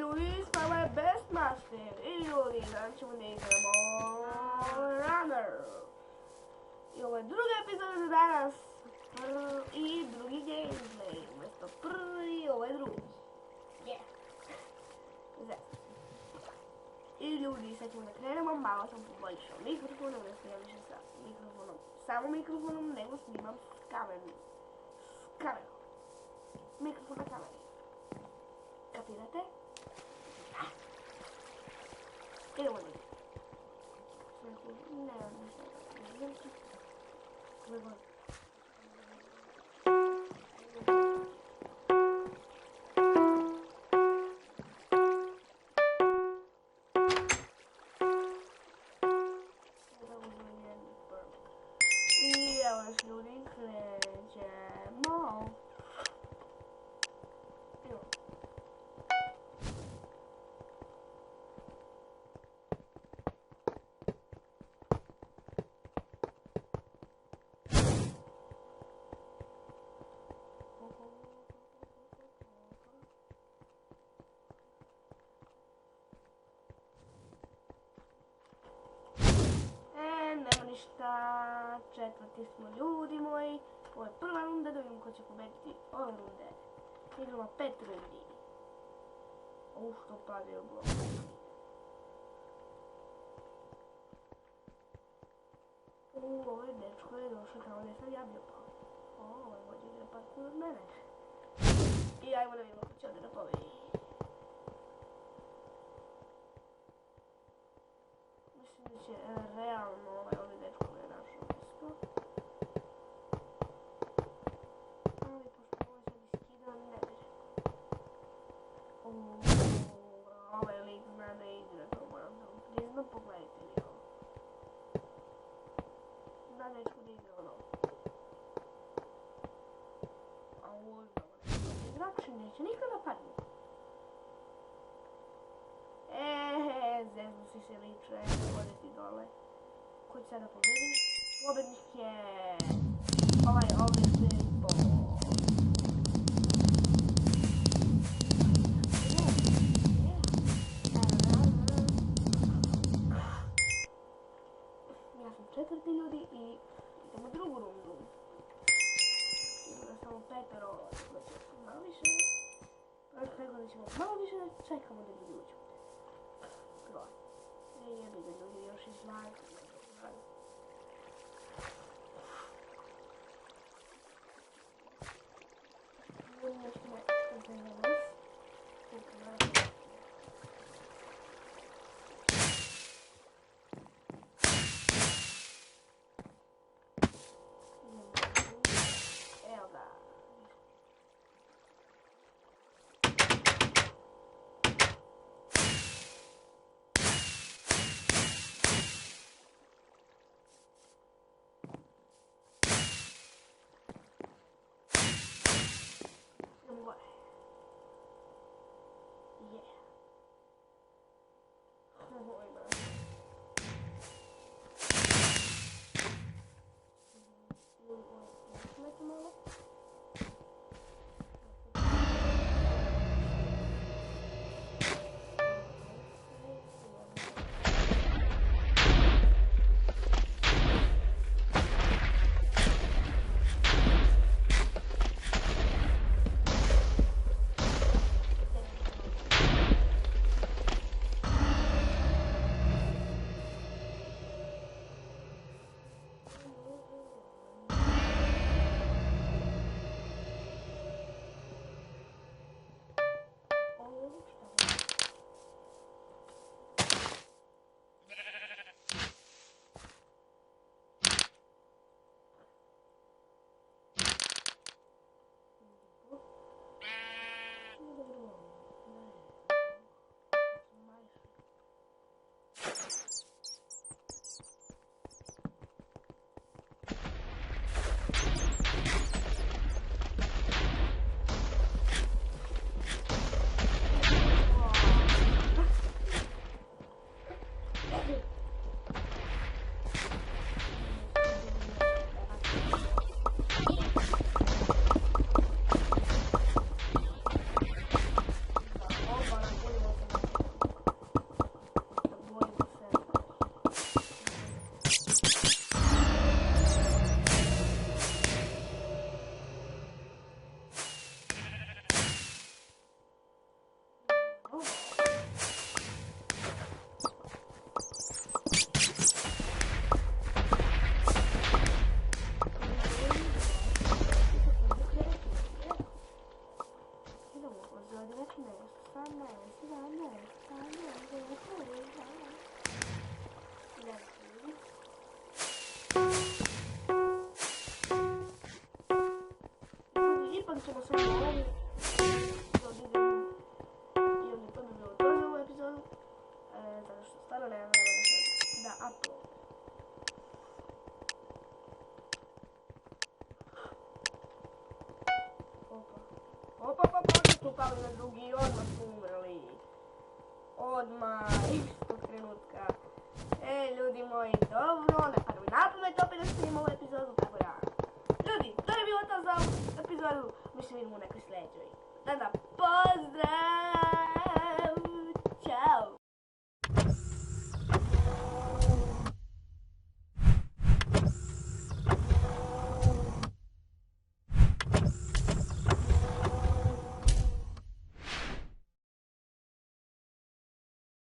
ljudi, s vama je Bestmaster i ljudi, danas ćemo da igramo Runner. I ovo je druga epizoda za danas i drugi gameplay. Umjesto prvi, ovo je drugi. I ljudi, sad ćemo da krenemo, malo sam poboljšao mikrofon, ne snimam više sa mikrofonom, samo mikrofonom, nego snimam s kamerom. Mikrofon na kameri. Kapirate? Idemo da vidimo. Ne, ništa da ne znam. I evo nas ljudi, krećemo. Nema ništa, četvrti smo ljudi moji. Ovo je prva runda, da vidimo ko će pobediti ove runde. Igramo 5 rundi. Što padaju blok. Ovo je dečko je došao tamo gdje sam ja bio pao. Ovo je vođe igra parkour od mene. I ajmo da vidimo ko će ovdje da pobedi. Mislim da će realno ovdje dečko je našao mjesto. Ali pošto ovo se bi skidao, ne bi rekao. Ovaj lik zna da igra, to moram da vam priznam, pogledajte mi ovo. Zna dečko da igra ono. A ovo je igrač neće nikada padne. Zeznu si se liče, ode ti dole. Ko će sada pobedi? Pobednik je ovaj obični bol. Ja sam četvrti ljudi i idemo u drugu rundu. Ima samo petero, da će malo više. Preko da ćemo malo više da čekamo da ljudi uđu. Ne jebi da ljudi još izlazi. Nešto ne za nas. Evo ga. napravit ćemo samo ovu. I onda to bi bilo to za ovu epizodu. Zato što stvarno nema vremena da upload. Opa, tu pali na drugi, odmah smo umrli. Odmah, istog trenutka. Ljudi moji, dobro, ne pada mi na pamet opet da snimim ovu epizodu, tako da. Ljudi, to je bilo to za ovu epizodu, mi se vidimo u nekoj sljedećoj. Tada, pozdrav!